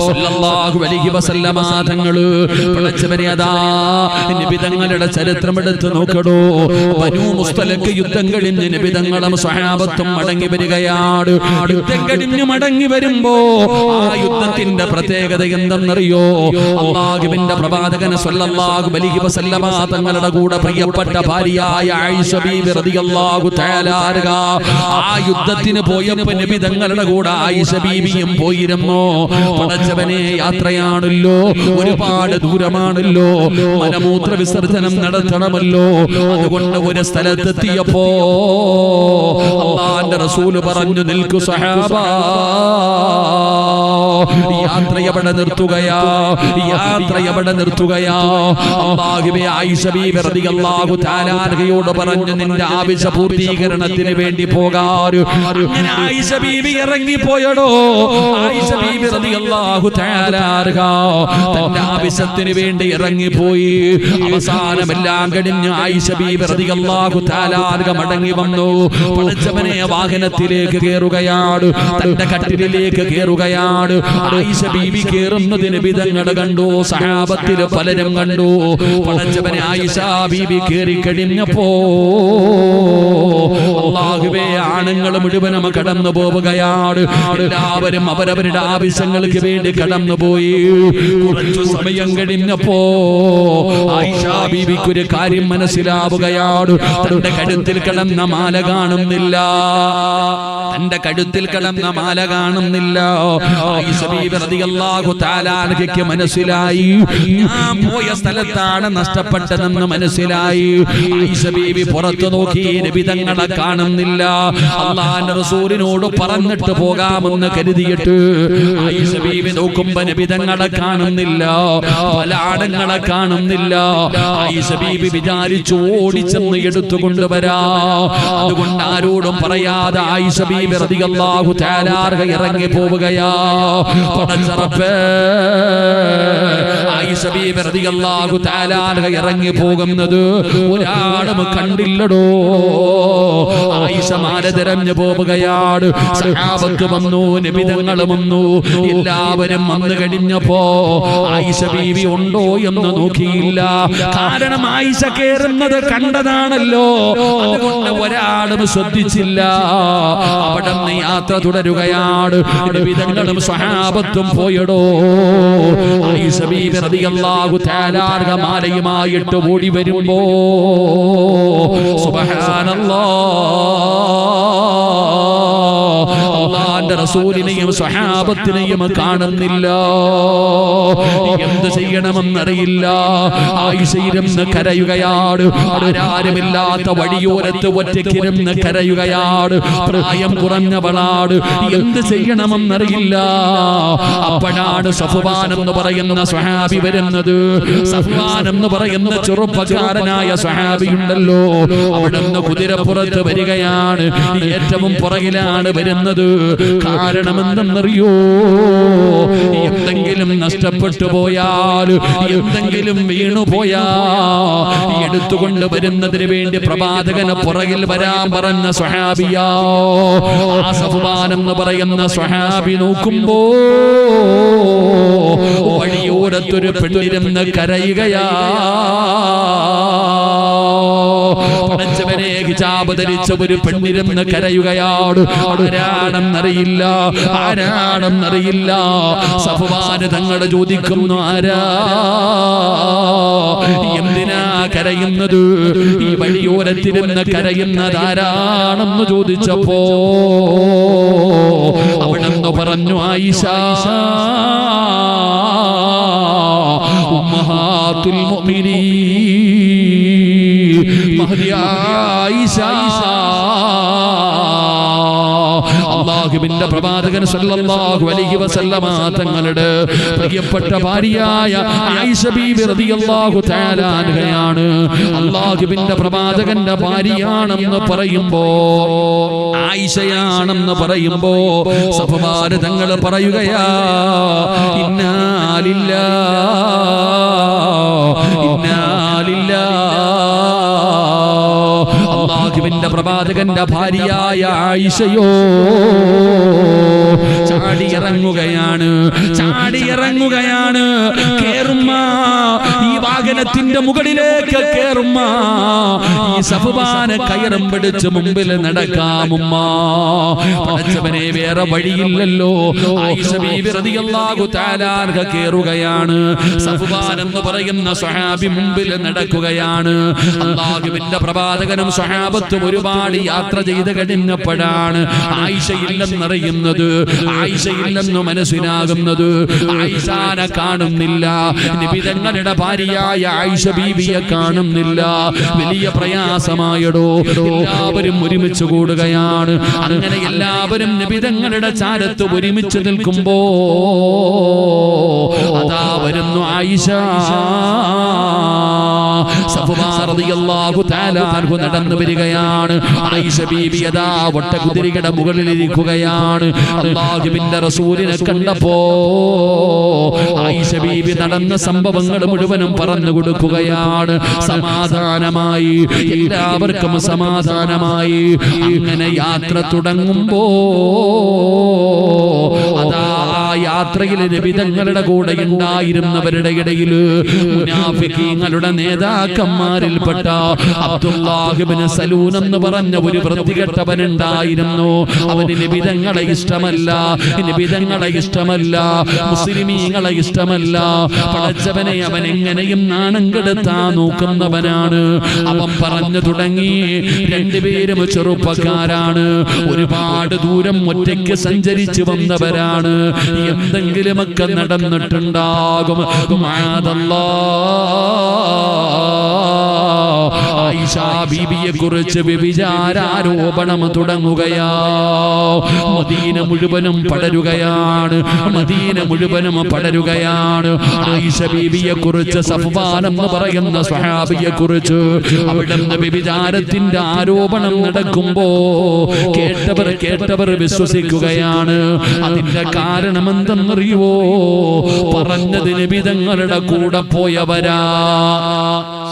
സല്ലല്ലാഹു അലൈഹി വസല്ലമ തങ്ങള് പടച്ചവനെ അതാ നബി തങ്ങളുടെ ചരിത്രം എടുത്ത് നോക്കടോ. ബനൂ മുസ്തലഖ് യുദ്ധം കഴിഞ്ഞ് നബി തങ്ങളും സ്വഹാബത്തും മടങ്ങി വരികയാണ്. യുദ്ധം കഴിഞ്ഞ് മടങ്ങി വരുമ്പോ ആ യുദ്ധത്തിന്റെ പ്രത്യേകത എന്തെന്നറിയോ? അല്ലാഹുവിന്റെ പ്രവാചകൻ സല്ലല്ലാഹു അലൈഹി വസല്ലമ തങ്ങളുടെ കൂടെ പ്രിയപ്പെട്ട ഭാര്യയായ ആയിഷ ബീവി റളിയല്ലാഹു തആല അൻഹ ആ യുദ്ധത്തിന് പോയപ്പോ നബി തങ്ങളുടെ കൂടെ ആയിഷ ബീവിയും പോയിരുന്നു. പടച്ചവനെ, യാത്രയാണല്ലോ, ഒരുപാട് ദൂരമാണല്ലോ, മലമൂത്ര വിസർജനം നടത്തണമല്ലോ. അതുകൊണ്ട് ഒരു സ്ഥലത്തെത്തിയപ്പോ അല്ലാഹുവിന്റെ റസൂൽ പറഞ്ഞു, നിൽക്കു സഹാബ, യാത്രയവിടെ നിർത്തുകയാ, യാത്രയവിടെ നിർത്തുകയാ. അല്ലാഹുവേ, ആയിഷ ബീവി റളിയല്ലാഹു തആല അൻഹയോട് പറഞ്ഞു, നിന്റെ ആവശ്യ പൂർത്തീകരണത്തിന് വേണ്ടി പോകാൻ. അങ്ങനെ ആയിഷ ബീവി ഇറങ്ങി പോയടോ. ആയിഷ ബീവി റളിയല്ലാഹു തആല അൻഹ തന്റെ ആവശ്യത്തിന് വേണ്ടി ഇറങ്ങിപ്പോയി. അവസാനം എല്ലാം കഴിഞ്ഞ് ആയിഷ ബീവി റളിയല്ലാഹു തആല അൻഹ മടങ്ങി വന്നു. പടച്ചവനെ, വാഹനത്തിലേക്ക് കയറുകയാണ്, തന്റെ കട്ടിലിലേക്ക് കയറുകയാണ്. ആയിഷ ബീവി കയറുന്നതിന് വിധങ്ങൾ കണ്ടു, സഹാബത്തിൽ പലരും കണ്ടു. പടച്ചവനെ, ആയിഷ ബീവി കയറി കഴിഞ്ഞപ്പോ അല്ലാഹുവേ, ആണുങ്ങൾ മുഴുവനും കടന്നു പോവുകയാണ്. എല്ലാവരും അവരവരുടെ ആവശ്യങ്ങൾക്ക് വേണ്ടി കടന്നുപോയി. കുറച്ചു സമയം കഴിഞ്ഞപ്പോ ആയിഷ ബീവിക്കൊരു കാര്യം മനസ്സിലാവുകയാണ്. തന്റെ കഴുത്തിൽ കിടന്ന മാല കാണുന്നില്ല, തന്റെ കഴുത്തിൽ കിടന്ന മാല കാണുന്നില്ല. ആയിഷ ബീവി റളിയല്ലാഹു തആല അൻഹയ്ക്ക് മനസ്സിലായി, ഞാൻ പോയ സ്ഥലത്താണ് നഷ്ടപ്പെട്ടതെന്ന് മനസ്സിലായി. ആയിഷ ബീവി പുറത്തു നോക്കി, നബി തങ്ങളെ കാണുന്നില്ല. അല്ലാഹുവിന്റെ റസൂലിനോട് പറഞ്ഞിട്ട് പോകാമെന്ന് കരുതിയിട്ട് ആയിഷ ബീവി നോക്കുമ്പോ നബി തങ്ങളെ കാണുന്നില്ല, പല ആണുങ്ങളെ കാണുന്നില്ല. ആയിഷ ബീവി വിചാരിച്ചു ഓടിച്ചെന്ന് എടുത്തുകൊണ്ടുവരാ. അതുകൊണ്ട് ആരോടും പറയാതെ ആയിഷ ബീവി റളിയല്ലാഹു തആല അൻഹ ഇറങ്ങി പോവുകയാ. പടച്ചറപ്പേ, ആയിഷ ബീവി റളിയല്ലാഹു തആല അൻഹ ഇറങ്ങി പോകുന്നത് ഒരാളും കണ്ടില്ലടോ. ആയിഷ മാല തിരഞ്ഞു പോവുകയാണ്. സഹാബത്ത് വന്നു, നബി തങ്ങൾ വന്നു, എല്ലാവരും വന്നു കഴിഞ്ഞപ്പോ ആയിഷ ബീവി ഉണ്ടോ എന്ന് നോക്കിയില്ല. കാരണം ആയിഷ കേറുന്നത് കണ്ടതാണല്ലോ, അതുകൊണ്ട് ഒരാളും ശ്രദ്ധിച്ചില്ല. അവിടെ നിന്ന് യാത്ര തുടരുകയാണ്. നബി തങ്ങളും സഹാബത്തും പോയടോ. ആയിഷ ബീവി റളിയല്ലാഹു തആല അൻഹ മാലയുമായിട്ട് ഓടി വരുമ്പോ സുബ്ഹാനല്ലാഹ്, അല്ലാഹുവിന്റെ റസൂലിനെയും സ്വഹാബത്തിനെയും കാണുന്നില്ല. എന്ത് ചെയ്യണമെന്നറിയില്ല. ആയിഷയിരുന്ന് കരയുകയാണ്. ആരാരുമില്ലാത്ത വഴിയോരത്ത് ഒറ്റയ്ക്കിരുന്ന് കരയുകയാണ്. പ്രായം കുറഞ്ഞവളാണ്. എന്ത് ചെയ്യണമെന്നറിയില്ല. അപ്പോഴാണ് സഫ്വാൻ എന്ന് പറയുന്ന സ്വഹാബി വരുന്നത്. സഫ്വാൻ എന്ന് പറയുന്ന ചെറുപ്പക്കാരനായ സ്വഹാബി ഉണ്ടല്ലോ, അവിടുന്ന് കുതിരപ്പുറത്ത് വരികയാണ്. ഏറ്റവും പുറകിലാണ് വരുന്നത്. കാരണം എന്തെന്നറിയോ? എന്തെങ്കിലും നഷ്ടപ്പെട്ടു പോയാൽ, എന്തെങ്കിലും വീണുപോയാ എടുത്തുകൊണ്ട് വരുന്നതിന് വേണ്ടി പ്രവാചകന് പുറകിൽ വരാൻ പറഞ്ഞ സ്വഹാബിയാ. ആ സഫ്വാൻ എന്ന് പറയുന്ന സ്വഹാബി നോക്കുമ്പോ വഴിയോരത്തൊരു പെണ്ണിരുന്ന് കരയുകയാ. പടച്ചവനെ, ഹിജാബ് ധരിച്ച ഒരു പെണ്ണിരുന്ന് കരയുകയാണ്. ആരാണെന്നറിയില്ല, ആരാണെന്നറിയില്ല. സഫ്വാൻ തങ്ങൾ ചോദിക്കുന്നു, ആരാ, എന്തിനാ കരയുന്നത്? ഈ വഴിയോരത്തിരുന്ന് കരയുന്നതാരാണെന്ന് ചോദിച്ചപ്പോ അവിടെന്ന് പറഞ്ഞു, ആയിഷ, ഉമ്മഹാത്തുൽ മുഅ്മിനീൻ, മഹദി ആയിഷ. അല്ലാഹുവിന്റെ പ്രവാചകൻ സല്ലല്ലാഹു അലൈഹി വസല്ലമ തങ്ങളുടെ പ്രിയപ്പെട്ട ഭാര്യയായ ആയിഷ ബീബി റളിയല്ലാഹു തആല അൻഹയാണ്. അല്ലാഹുവിന്റെ പ്രവാചകന്റെ ഭാര്യയാണെന്ന് പറയുമ്പോ, ആയിഷയാണെന്ന് പറയുമ്പോ സഫ്വാൻ തങ്ങൾ പറയുകയാ, ഇന്നാ ലില്ലാഹി ഇന്നാ ലില്ലാഹി. അല്ലാഹുവിന്റെ പ്രവാചകന്റെ ഭാര്യയായ ആയിഷയോ ചാടിയിറങ്ങുകയാണ്, ചാടിയിറങ്ങുകയാണ്. കേറുമ്മ, ഈ വാഹനത്തിന്റെ മുകളിലേക്ക് കേറുമ്മ. ഈ സഫ്വാന് കയറും പിടിച്ച് മുമ്പിൽ നടക്കാമുമ്മ. പടച്ചവനെ, വേറെ വഴിയില്ലല്ലോ. ആയിഷ ബീബി റളിയല്ലാഹു തആല അൻഹ കേറുകയാണ്. സഫ്വാൻ എന്ന് പറയുന്ന സ്വഹാബി മുമ്പിൽ നടക്കുകയാണ്. അല്ലാഹുവിന്റെ പ്രവാചകനും സ്വഹാബത്തും ഒരുപാട് യാത്ര ചെയ്ത് കഴിഞ്ഞപ്പോഴാണ് ആയിഷയില്ലെന്നറിയുന്നത്, ആയിഷയില്ലെന്ന് മനസ്സിലാകുന്നത്. ആയിഷാനെ കാണുന്നില്ല. നബി തങ്ങളുടെ ഭാര്യയായ ആയിഷ ബീവിയെ കാണുന്നില്ല. വലിയ പ്രയാസമായടോ. എല്ലാവരും ഒരുമിച്ച് കൂടുകയാണ്. അങ്ങനെ എല്ലാവരും നബി തങ്ങളുടെ ചാരത്ത് ഒരുമിച്ച് നിൽക്കുമ്പോ അതാ വരുന്നു ആയിഷ. സഫ്വാൻ റളിയല്ലാഹു തആല അൻഹു നടന്നു വരികയാണ്. ആയിഷ ബീബി അതാ ഒട്ടകുതിരയുടെ മുകളിൽ ഇരിക്കുകയാണ്. അല്ലാഹുവിന്റെ റസൂലിനെ കണ്ടപ്പോ ആയിഷ ബീബി നടന്ന സംഭവങ്ങൾ മുഴുവനും പറഞ്ഞു കൊടുക്കുകയാണ്. സമാധാനമായി, എല്ലാവർക്കും സമാധാനമായി. അങ്ങനെ യാത്ര തുടങ്ങുമ്പോ അതാ യാത്രയിൽ നബി തങ്ങളുടെ കൂടെ ഉണ്ടായിരുന്നവരുടെ ഇടയിൽ മുനാഫിഖീങ്ങളുടെ നേതാക്കന്മാരിൽപ്പെട്ട അബ്ദുല്ലാഹ് ഇബ്നു സലൂൻ എന്ന് പറഞ്ഞ ഒരു വൃത്തികെട്ടവനുണ്ടായിരുന്നു. അവന് നബി തങ്ങളെ ഇഷ്ടമല്ല, നബി തങ്ങളെ ഇഷ്ടമല്ല, മുസ്ലിമീങ്ങളെ ഇഷ്ടമല്ല. പടച്ചവനെ, അവൻ എങ്ങനെയും നാണം കെടുത്താൻ നോക്കുന്നവനാണ്. അവൻ പറഞ്ഞു തുടങ്ങി, രണ്ടുപേരും ചെറുപ്പക്കാരാണ്, ഒരുപാട് ദൂരം ഒറ്റയ്ക്ക് സഞ്ചരിച്ചു വന്നവരാണ്. എന്തെങ്കിലുമൊക്കെ നടന്നിട്ടുണ്ടാകും. ആയിഷ ബീബിയെ കുറിച്ച് വ്യഭിചാരോപണം തുടങ്ങുകയാ. മദീന മുഴുവനും പടരുകയാണ്, മദീന മുഴുവനും പടരുകയാണ്. ആയിഷ ബീബിയെ കുറിച്ച്, സഫ്വാൻ എന്ന് പറയുന്ന സ്വഹാബിയെ കുറിച്ച് അവിടുന്ന് വ്യഭിചാരത്തിന്റെ ആരോപണം നടക്കുമ്പോ കേട്ടവർ വിശ്വസിക്കുകയാണ്. അതിന്റെ കാരണം എന്തെന്നറിയുവോ? പറഞ്ഞത് നബി തങ്ങളുടെ കൂടെ പോയവരാ,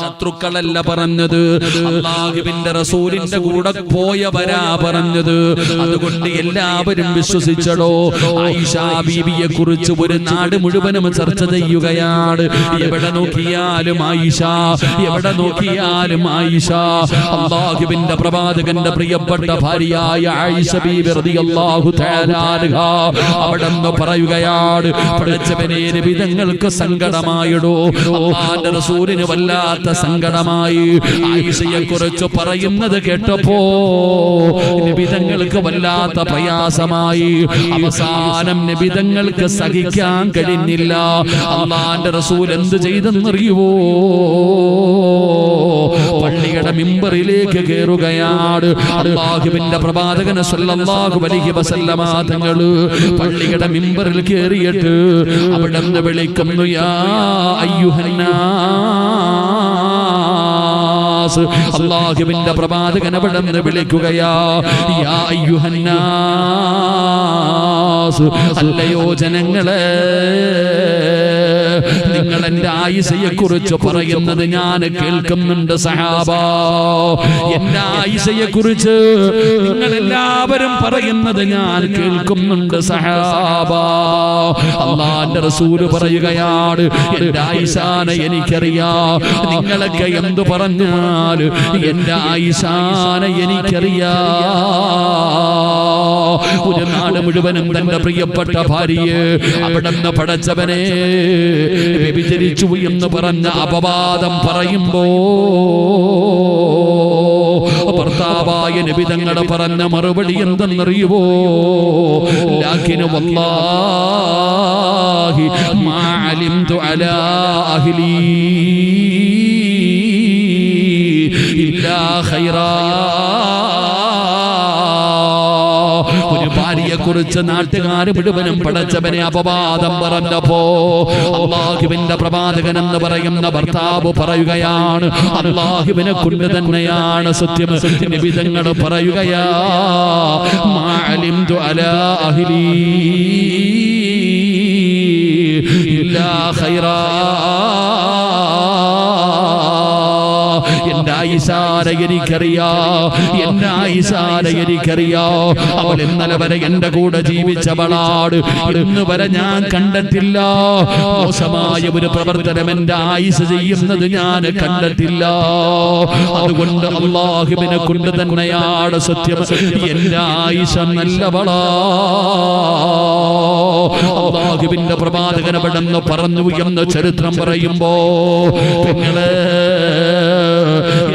ശത്രുക്കളല്ല പറഞ്ഞത്, അല്ലാഹുവിന്റെ റസൂലിന്റെ കൂടെ പോയവരാ പറഞ്ഞത്. അതുകൊണ്ട് എല്ലാവരും വിശ്വസിച്ചടോ. ആയിഷ ബീവിയെ കുറിച്ച് ഒരു നാട് മുഴുവനും ചർച്ച ചെയ്യുകയാണ്. എവിടെ നോക്കിയാലും ആയിഷ, എവിടെ നോക്കിയാലും ആയിഷ. അല്ലാഹുവിന്റെ പ്രവാചകന്റെ പ്രിയപ്പെട്ട ഭാര്യയായ ആയിഷ ബീവി റളിയല്ലാഹു തആല അൻഹ അവിടെന്ന് പറയുകയാണ്, പടച്ചവനെ, നബി തങ്ങൾക്ക് സങ്കടമായിടോ. അല്ലാഹുവിന്റെ റസൂലിന് വല്ലാത്ത സങ്കടമായി ആയിഷയെ കുറിച്ച് പറയുന്നത് കേട്ടപ്പോ നബി തങ്ങൾക്ക് വല്ലാത്ത പ്രയാസമായി. അവസാനം നബി തങ്ങൾക്ക് സഹിക്കാൻ കഴിഞ്ഞില്ല. അല്ലാഹുവിന്റെ റസൂൽ എന്ത് ചെയ്തെന്നറിയുവോ? പള്ളിയുടെ മിമ്പറിലേക്ക് കയറുകയാണ്. അല്ലാഹുവിന്റെ പ്രവാചകൻ സല്ലല്ലാഹു അലൈഹി വസല്ലമ തങ്ങൾ പള്ളിയുടെ മിമ്പറിൽ കയറിയിട്ട് അവിടെ നിന്ന് വിളിക്കുന്നു, യാ അയ്യുഹന്നാസ്. അല്ലാഹുവിന്റെ പ്രവാചകൻ അവിടെ നിന്ന് വിളിക്കുകയാ, യാ അയ്യുഹന്നാസ്, അല്ലയോ ജനങ്ങളെ, നിങ്ങൾ എന്റെ ആയിഷയെ കുറിച്ച് പറയുന്നത് ഞാൻ കേൾക്കുന്നുണ്ട് സഹാബ. എന്റെ ആയിഷയെ കുറിച്ച് നിങ്ങൾ എല്ലാവരും പറയുന്നത് ഞാൻ കേൾക്കുന്നുണ്ട് സഹാബ. അല്ലാഹുവിന്റെ റസൂല് പറയുകയാണ്, എന്റെ ആയിഷാനെ എനിക്കറിയാം. നിങ്ങളൊക്കെ എന്തു പറഞ്ഞാൽ എന്റെ ആയിഷാനെ എനിക്കറിയാം. ഒരു നാട് മുഴുവനും തന്റെ പ്രിയപ്പെട്ട ഭാര്യയെ അവിടുന്ന് പടച്ചവനെ വ്യഭിചരിച്ചു എന്ന് പറഞ്ഞ അപവാദം പറയുമ്പോ ഭർത്താവായ നബി തങ്ങൾ പറഞ്ഞ മറുപടി എന്തെന്നറിയുവോ? ലാകിൻ വല്ലാഹി മാ അലിംതു അലാ അഹ്ലി ഇല്ലാ ഖൈറാ. ഒരു ഭാര്യയെ കുറിച്ച് നാട്ടുകാർ മുഴുവനും പടച്ചവനെ അപവാദം പറഞ്ഞപ്പോ അല്ലാഹുവിന്റെ പ്രവാചകൻ എന്ന് പറയുന്ന ഭർത്താവ് പറയുകയാണ്, അല്ലാഹുവിനെ കൊണ്ട് തന്നെയാണ് സത്യം. നബി തങ്ങൾ പറയുകയാ, മാ അലിംതു അലാ അഹ്ലി ഇല്ലാ ഖൈറാ. എന്റെ ആയിഷാനെ എനിക്കറിയാം, എന്റെ ആയിഷാനെ എനിക്കറിയാം. അവൾ ഇന്നലെ വരെ എന്റെ കൂടെ ജീവിച്ചവളാണ്. ഇന്ന് വരെ ഞാൻ കണ്ടിട്ടില്ല മോശമായ ഒരു പ്രവർത്തനം എന്റെ ആയിഷ ചെയ്യുന്നത് ഞാൻ കണ്ടിട്ടില്ല. അതുകൊണ്ട് അല്ലാഹുവിനെ കൊണ്ട് തന്നെയാണ് സത്യം, എന്റെ ആയിഷ നല്ലവളാ. അല്ലാഹുവിന്റെ പ്രവാചകൻ അവിടെന്ന് പറഞ്ഞു എന്ന് ചരിത്രം പറയുമ്പോ, നിങ്ങളെ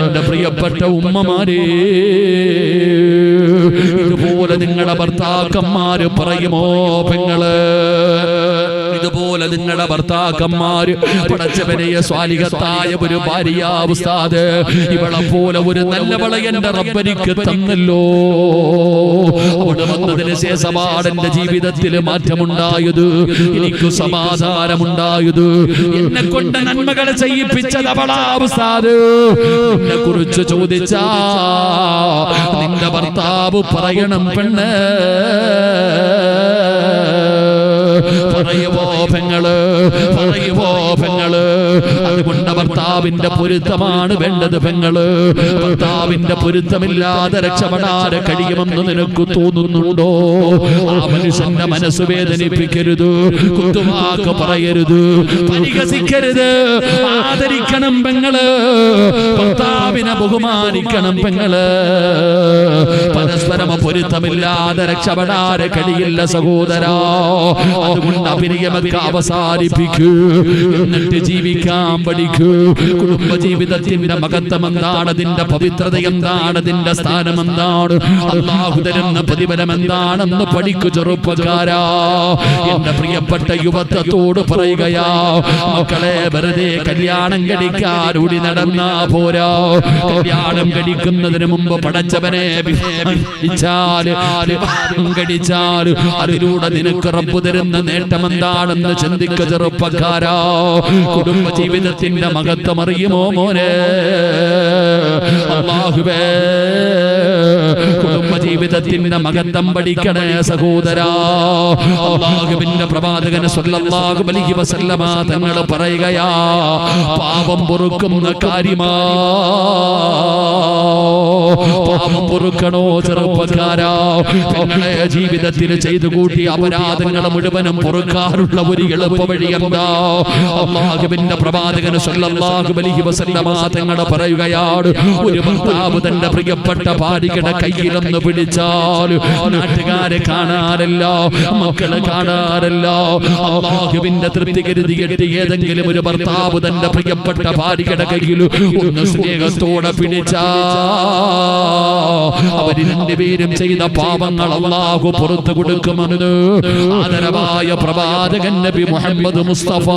എന്റെ പ്രിയപ്പെട്ട ഉമ്മമാരെ, ഇതുപോലെ നിങ്ങളുടെ ഭർത്താക്കന്മാര് പറയുമോ? പെങ്ങള്, ഇതുപോലെ നിങ്ങളുടെ ഭർത്താക്കന്മാര് പടച്ചവനെ സ്വാലിഹത്തായ ഒരു ഭാര്യ ഉസ്താദ്, ഇവളെ പോലെ ഒരു നല്ലവളെ എന്റെ റബ്ബനിക്ക് തന്നല്ലോ. അവിടെ വന്നതിന് ശേഷമാണ് എന്റെ ജീവിതത്തിൽ മാറ്റമുണ്ടായത്, എനിക്ക് സമാധാനമുണ്ടായത്. എന്നെ കൊണ്ട് നന്മകളെ ചെയ്യിപ്പിച്ചത് അവളാ ഉസ്താദ്. നിന്നെ കുറിച്ച് ചോദിച്ചാ നിന്റെ ഭർത്താവ് പറയണം പെണ്ണ്, പറയുവോ പെങ്ങള്, പറയുവോ പെങ്ങള്. അതുകൊണ്ട് ഭർത്താവിന്റെ പൊരുത്തമാണ് വേണ്ടത് പെങ്ങള്. ഭർത്താവിന്റെ പൊരുത്തമില്ലാതെ രക്ഷപ്പെടാതെ കഴിയുമെന്ന് നിനക്ക് തോന്നുന്നുണ്ടോ? ആ മനുഷ്യന്റെ മനസ്സ് വേദനിപ്പിക്കരുത്, കുത്തുവാക്ക് പറയരുത്, പരിഹസിക്കരുത്. ആദരിക്കണം പെങ്ങള്, ഭർത്താവിനെ ബഹുമാനിക്കണം പെങ്ങള്. പരസ്പരം പൊരുത്തമില്ലാതെ രക്ഷപ്പെടാതെ കഴിയില്ല സഹോദരാ. അതുകൊണ്ട് അഭിനയമൊക്കെ അവസാനിപ്പിക്കൂ, എന്നിട്ട് ജീവിക്കാൻ പഠിക്കൂ. കുടുംബജീവിതത്തിന്റെ മഹത്വം എന്താണ്, അതിന്റെ പവിത്രത എന്താണ്, അതിന്റെ സ്ഥാനം എന്താണ്, അല്ലാഹു തരുന്ന പ്രതിഫലം എന്താണെന്ന് പഠിക്കു ചെറുപ്പക്കാരാ. എന്റെ പ്രിയപ്പെട്ട യുവത്വത്തോട് പറയുകയാ, മക്കളെ വെറുതെ കല്യാണം കഴിക്കാൻ ഓടി നടന്നാ പോരാ. കല്യാണം കഴിക്കുന്നതിന് മുമ്പ് പടച്ചവനെ കഴിച്ചാൽ അതിലൂടെ നിനക്ക് റബ്ബ് തരുന്ന നേട്ടം എന്താണെന്ന് ചിന്തിക്ക ചെറുപ്പക്കാരാ. കുടുംബ ജീവിതത്തിന്റെ മഹത്വം അറിയുമോ മോനെ? അല്ലാഹുവേ, കുടുംബ ജീവിതത്തിന്റെ മഹത്വം പഠിക്കണേ സഹോദരാ. അല്ലാഹുവിന്റെ പ്രവാചകൻ സ്വല്ലല്ലാഹു അലൈഹി വസല്ലമ തങ്ങൾ പറയുകയാ, പാപം പൊറുക്കുന്ന കാര്യമാ. പാപം പൊറുക്കണോ ചെറുപ്പക്കാരാ? നിങ്ങളെ ജീവിതത്തിൽ ചെയ്തു കൂട്ടി അപരാധങ്ങൾ മുഴുവനും പൊറുക്കാനുള്ള ഒരു എളുപ്പ വഴി എന്താ? അല്ലാഹുവിന്റെ പ്രവാചകൻ സ്വല്ലല്ലാഹു അലൈഹി വസല്ലമ തങ്ങൾ പറയുകയാണ്, ഒരു ഭർത്താവ് തന്റെ പ്രിയപ്പെട്ട ഭാര്യയുടെ കയ്യിലൊന്ന് പിടിച്ച് പിടിച്ചാൽ നാട്ടുകാരെ കാണാറില്ല, മക്കളെ കാണാറില്ല. അല്ലാഹുവിന്റെ തൃപ്തി കരുതിയിട്ട് ഏതെങ്കിലും ഒരു ഭർത്താവ് തന്റെ പ്രിയപ്പെട്ട ഭാര്യയുടെ കയ്യിൽ ഒന്ന് സ്നേഹത്തോടെ പിടിച്ചാ അവര് രണ്ടുപേരും ചെയ്ത പാപങ്ങൾ അല്ലാഹു പുറത്തു കൊടുക്കുമെന്ന് ആദരവായ പ്രവാചകൻ നബി മുഹമ്മദ് മുസ്തഫ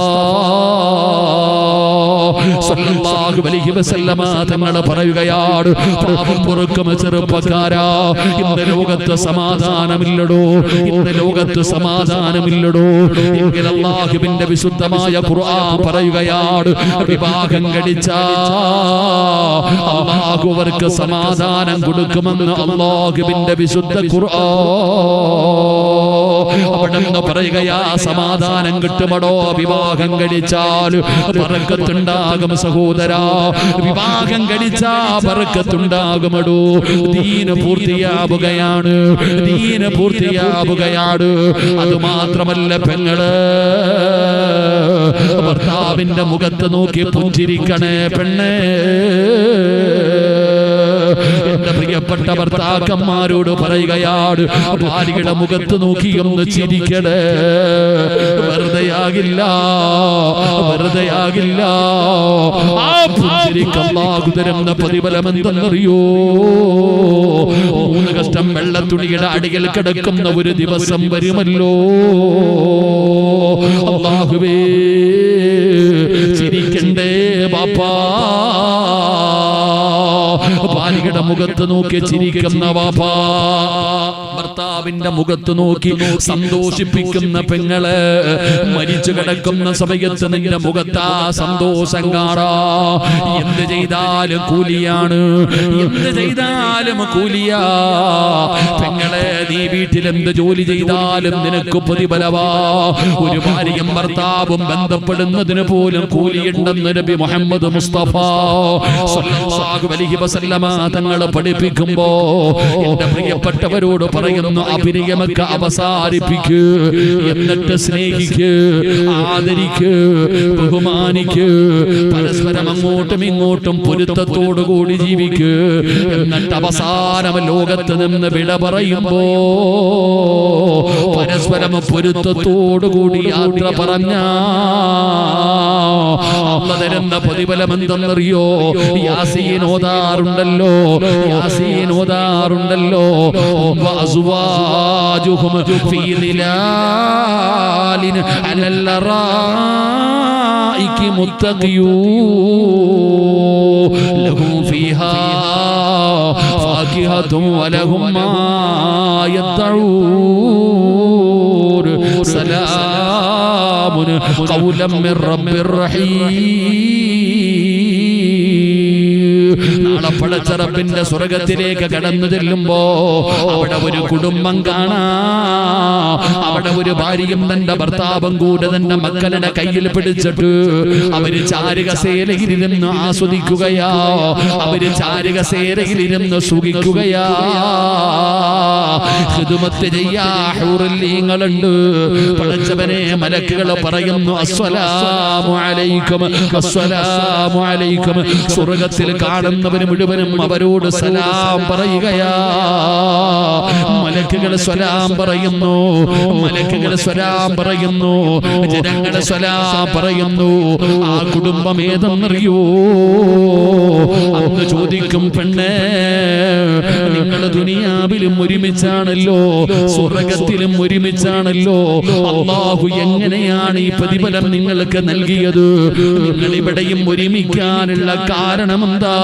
സല്ലല്ലാഹു അലൈഹി വസല്ലമ തങ്ങൾ പറയുകയാണ്, പാപം പൊറുക്കും ചെറുപ്പക്കാരാ, ഇന്ന് ലോകത്ത് സമാധാനമില്ലടോ, ഇന്ന് ലോകത്ത് സമാധാനമില്ലടോ. എങ്കിൽ അല്ലാഹുവിന്റെ വിശുദ്ധമായ ഖുർആൻ പറയുകയാണ്, വിവാഹം കഴിച്ചാ അല്ലാഹു അവർക്ക് സമാധാനം കൊടുക്കുമെന്ന് അല്ലാഹുവിന്റെ വിശുദ്ധ ഖുർആൻ. അവിടെന്ന് പറയുകയാ, സമാധാനം കിട്ടുമടോ വിവാഹം കഴിച്ചാൽ, ബർക്കത്തുണ്ടാകും സഹോദരാ, വിവാഹം കഴിച്ചാ ബർക്കത്തുണ്ടാകുമടോ. ദീന് പൂർത്തിയാവുകയാണ്, ദീന് പൂർത്തിയാവുകയാണ്. അതുമാത്രമല്ല പെങ്ങള്, ഭർത്താവിന്റെ മുഖത്ത് നോക്കി പുഞ്ചിരിക്കണേ പെണ്ണേ. എന്റെ പ്രിയപ്പെട്ട ഭർത്താക്കന്മാരോട് പറയുകയാണ്, ഭാര്യയുടെ മുഖത്ത് നോക്കിയൊന്ന് ചിരിക്കണേ. വെറുതെയാകില്ല, വെറുതെയാകില്ല. ആ പുഞ്ചിരിക്ക് അല്ലാഹു തരുന്ന പ്രതിഫലം എന്തെന്നറിയോ? 3 കഷ്ടം വെള്ളത്തുണിയുടെ അടിയിൽ കിടക്കുന്ന ഒരു ദിവസം വരുമല്ലോ. അല്ലാഹുവേ, ചിരിക്കണ്ടേ ബാപ്പാ. ഭാര്യയുടെ മുഖത്ത് നോക്കി ചിരിക്കുന്ന വാപ്പാ, ഭർത്താവിന്റെ മുഖത്ത് നോക്കി സന്തോഷിപ്പിക്കുന്ന പെങ്ങള്, മരിച്ചു കിടക്കുന്ന സമയത്ത് നിന്റെ മുഖത്താ സന്തോഷം കാണാ. എന്ത് ചെയ്താലും കൂലിയാണ്, എന്ത് ചെയ്താലും കൂലിയാ. പെങ്ങളെ, നീ വീട്ടിൽ എന്ത് ജോലി ചെയ്താലും നിനക്ക് പ്രതിഫലവാ. ഒരു ഭാര്യയും ഭർത്താവും ബന്ധപ്പെടുന്നതിന് പോലും കൂലിയുണ്ടെന്ന് നബി മുഹമ്മദ് മുസ്തഫ സല്ലല്ലാഹു അലൈഹി വസല്ലമ തങ്ങൾ പഠിപ്പിക്കുമ്പോ എന്റെ പ്രിയപ്പെട്ടവരോട് പറയുന്നു, അഭിനയമൊക്കെ അവസാനിപ്പിക്ക്, എന്നിട്ട് സ്നേഹിക്ക്, ആദരിക്ക്, ബഹുമാനിക്ക്, പരസ്പരം അങ്ങോട്ടും ഇങ്ങോട്ടും പൊരുത്തത്തോടുകൂടി ജീവിക്ക്. എന്നിട്ട് അവസാനം ലോകത്ത് നിന്ന് വിട പറയുമ്പോ പരസ്പരം പൊരുത്തത്തോടുകൂടി യാത്ര പറഞ്ഞ അല്ലാഹു തരുന്ന പ്രതിഫലം എന്തെന്നറിയോ? യാസീൻ ഓതാറുണ്ടല്ലോ, യാസീൻ ഓതാറുണ്ടല്ലോ. വഅസ്വാജുഹും ഫീ ദിലാലിൻ അലൽ അറായികി മുത്തഖിയൂൻ ലഹും ഫീഹാ ഫാകിഹത്തും വലഹും മാ യദ്ഊൻ സലാമുൻ ഖൗലൻ മിർ റബ്ബിർ റഹീം. നാളെ പടച്ച റബ്ബിന്റെ സ്വർഗത്തിലേക്ക് കടന്നു ചെല്ലുമ്പോ അവിടെ ഒരു കുടുംബം കാണാ. അവിടെ ഒരു ഭാര്യയും തന്റെ ഭർത്താവും കൂടെ തന്റെ മക്കളുടെ കയ്യിൽ പിടിച്ചിട്ട് അവര് ചാരുകസേരയിലിരുന്ന് ആസ്വദിക്കുകയാ, അവര് ചാരുകസേരയിലിരുന്ന് സുഖിക്കുകയാ. ഖിദ്മത്ത് ചെയ്യാ ഹൂറുല്ലീങ്ങളുണ്ട്. പടച്ചവനെ, മലക്കുകൾ പറയുന്നു, അസ്സലാമു അലൈക്കും, അസ്സലാമു അലൈക്കും. സ്വർഗത്തിൽ കാണുന്നവന് മുഴുവനും അവരോട് സലാം പറയുകയാ. മലക്കുകൾ സലാം പറയുന്നു, മലക്കുകൾ സലാം പറയുന്നു, ജനങ്ങൾ സലാം പറയുന്നു. ആ കുടുംബം ഏതെന്നറിയോ? അന്ന് ചോദിക്കും, പെണ്ണേ, നിങ്ങൾ ദുനിയാവിലും ഒരുമിച്ചാണല്ലോ, സ്വർഗത്തിലും ഒരുമിച്ചാണല്ലോ. അല്ലാഹു എങ്ങനെയാണ് ഈ പ്രതിഫലം നിങ്ങൾക്ക് നൽകിയത്? നിങ്ങൾ ഇവിടെയും ഒരുമിക്കാനുള്ള കാരണം എന്താ?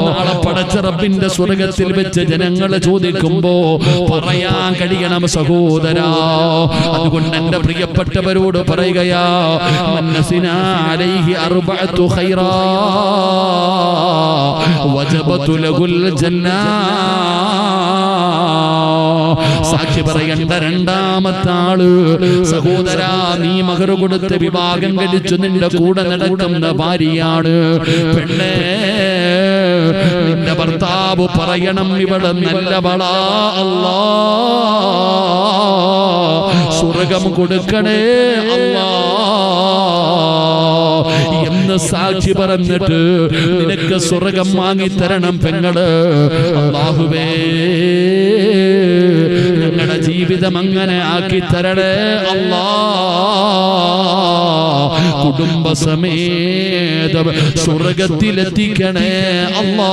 നാളെ പടച്ച റബ്ബിന്റെ സ്വർഗത്തിൽ വെച്ച് ജനങ്ങൾ ചോദിക്കുമ്പോ പറയാൻ കഴിയണം സഹോദരാ. അതുകൊണ്ട് എന്റെ പ്രിയപ്പെട്ടവരോട് പറയുകയാ, മനസ്സിനാ അലൈഹി അർബഅതു ഖൈറാ വജബതു ലഹുൽ ജന്ന. സാക്ഷി പറയേണ്ട രണ്ടാമത്തെ ആള്, സഹോദരാ, നീ മഹർ കൊടുത്ത് വിവാഹം കഴിച്ചു നിന്റെ കൂടെ നടക്കുന്ന ഭാര്യയാണ്. പെണ്ണേ, നിന്റെ ഭർത്താവ് പറയണം, ഇവിടെ നല്ലവളാ, അല്ലാ സ്വർഗം കൊടുക്കണേ അല്ലാ എന്ന് സാക്ഷി പറഞ്ഞിട്ട് നിനക്ക് സ്വർഗം വാങ്ങിത്തരണം പെങ്ങള്. അല്ലാഹുവേ ഞങ്ങളുടെ ജീവിതം അങ്ങനെ ആക്കി തരണേ അല്ലാ. കുടുംബസമേതം സ്വർഗത്തിലെത്തിക്കണേ അല്ലാ.